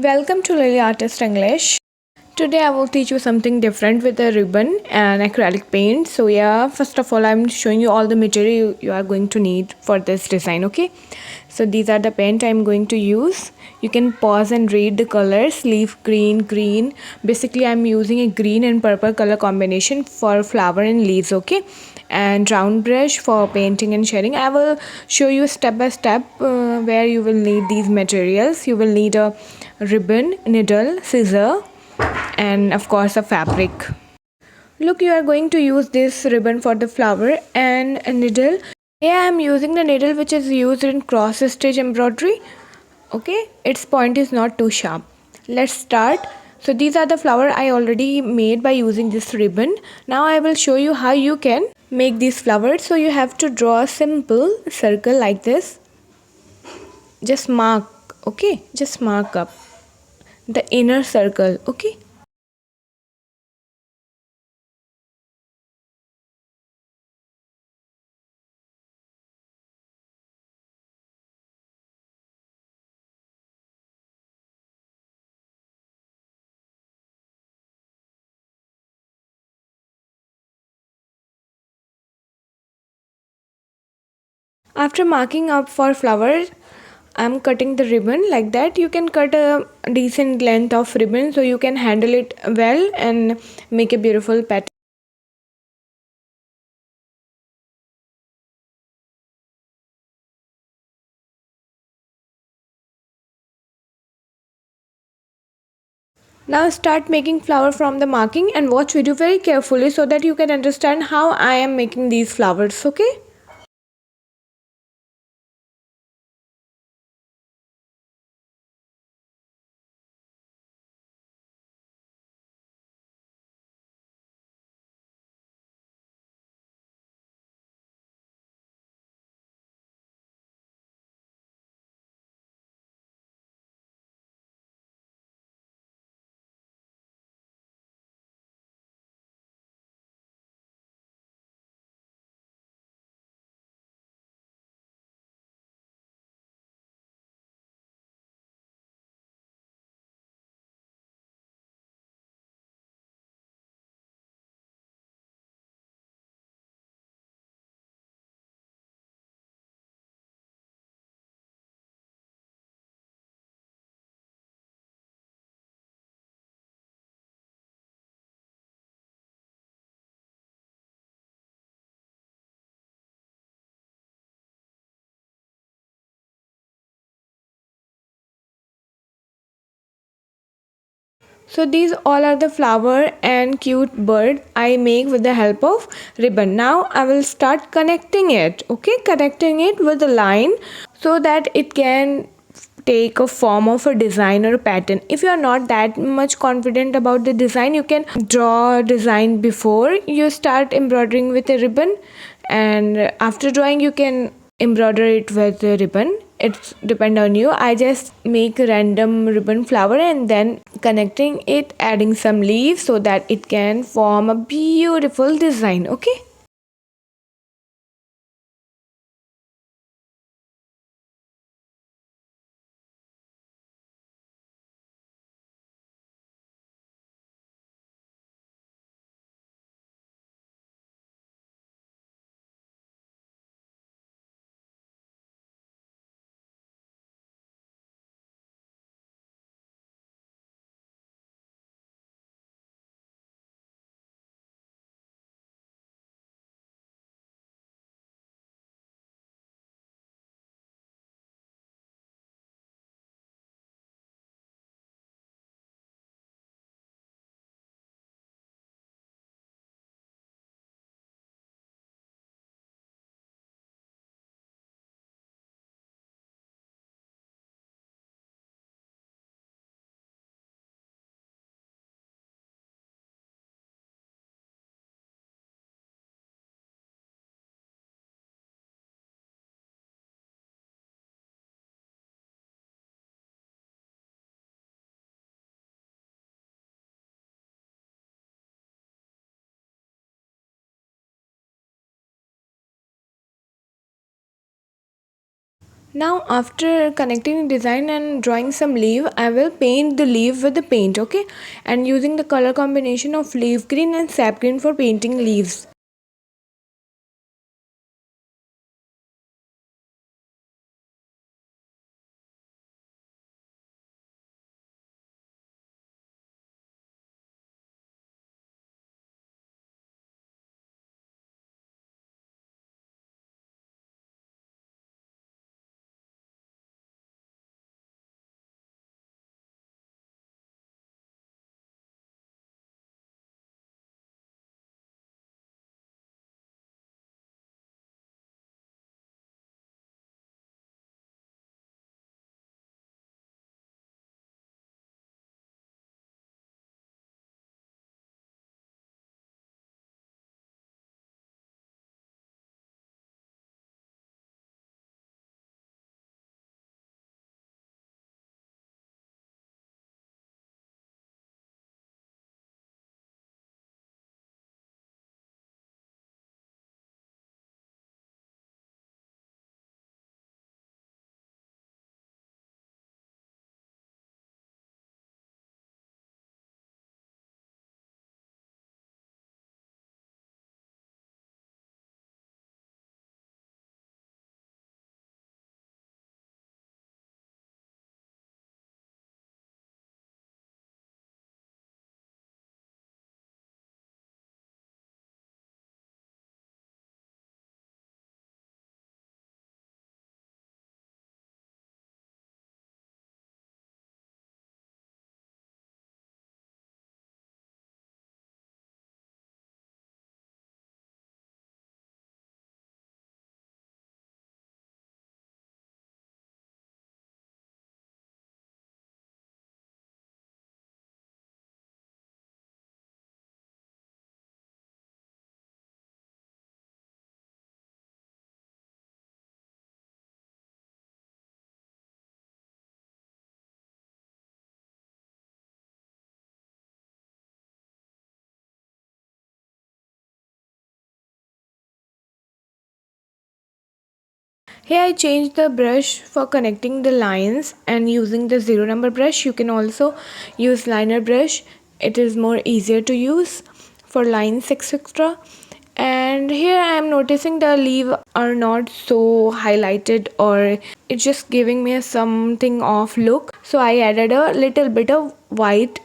Welcome to Lily Artist English. Today I will teach you something different with a ribbon and acrylic paint. So first of all I'm showing you all the material you are going to need for this design, okay? So these are the paint I'm going to use. You can pause and read the colors: leaf green, green. Basically I'm using a green and purple color combination for flower and leaves, okay? And round brush for painting and shading. I will show you step by step where you will need these materials. You will need a ribbon, needle, scissor, and of course a fabric. Look, you are going to use this ribbon for the flower and a needle. Here I am using the needle which is used in cross stitch embroidery. Okay, its point is not too sharp. Let's start. So these are the flower I already made by using this ribbon. Now I will show you how you can make these flowers. So you have to draw a simple circle like this. Just mark, okay? Just mark up the inner circle, okay? After marking up for flowers, I'm cutting the ribbon like that. You can cut a decent length of ribbon so you can handle it well and make a beautiful pattern. Now start making flower from the marking and watch video very carefully so that you can understand how I am making these flowers, okay? So these all are the flower and cute bird I make with the help of ribbon. Now I will start connecting it, okay? Connecting it with a line so that it can take a form of a design or a pattern. If you are not that much confident about the design, you can draw a design before you start embroidering with a ribbon, and after drawing you can embroider it with a ribbon. It's depend on you. I just make a random ribbon flower and then connecting it, adding some leaves so that it can form a beautiful design, okay? Now after connecting the design and drawing some leaf, I will paint the leaf with the paint, okay? And using the color combination of leaf green and sap green for painting leaves. Here I changed the brush for connecting the lines and using the zero number brush. You can also use liner brush. It is more easier to use for lines etc. And here I am noticing the leaves are not so highlighted, or it's just giving me a something off look. So I added a little bit of white.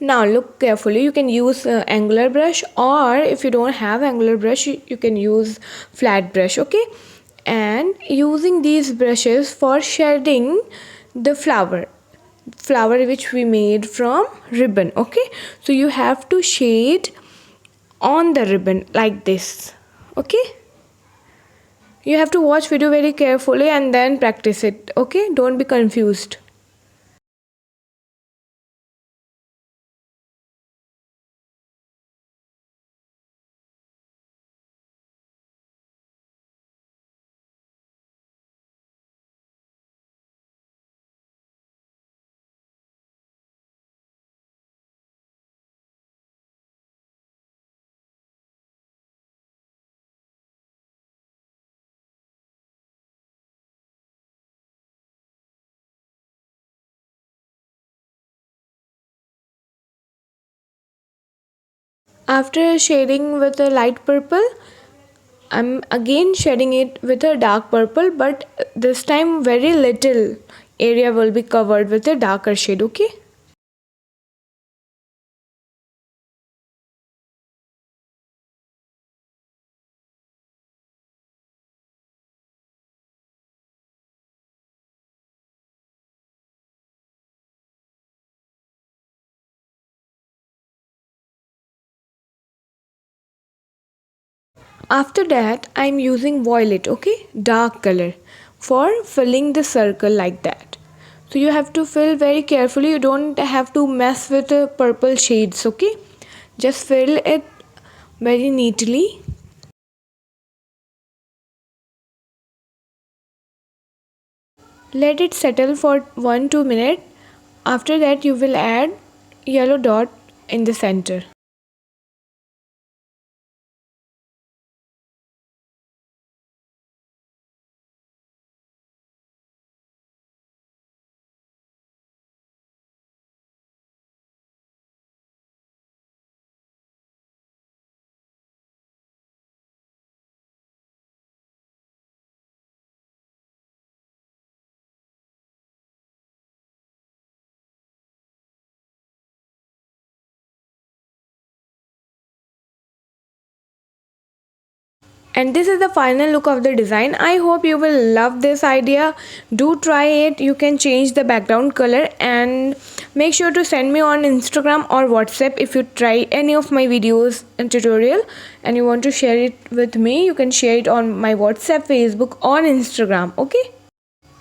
Now look carefully, you can use angular brush, or if you don't have angular brush, you can use flat brush, okay? And using these brushes for shading the flower which we made from ribbon, okay? So you have to shade on the ribbon like this, okay? You have to watch video very carefully and then practice it, okay? Don't be confused. After shading with a light purple, I'm again shading it with a dark purple, but this time very little area will be covered with a darker shade, okay? After that, I'm using violet, okay? Dark color for filling the circle like that. So you have to fill very carefully. You don't have to mess with the purple shades, okay? Just fill it very neatly. Let it settle for 1-2 minutes. After that you will add yellow dot in the center. And this is the final look of the design. I hope you will love this idea. Do try it. You can change the background color, and make sure to send me on Instagram or WhatsApp if you try any of my videos and tutorial and you want to share it with me. You can share it on my WhatsApp, Facebook or Instagram, okay?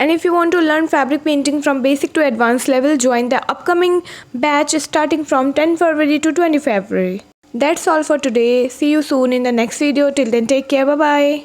And if you want to learn fabric painting from basic to advanced level, join the upcoming batch starting from 10 February to 20 February. That's all for today. See you soon in the next video. Till then, take care. Bye bye.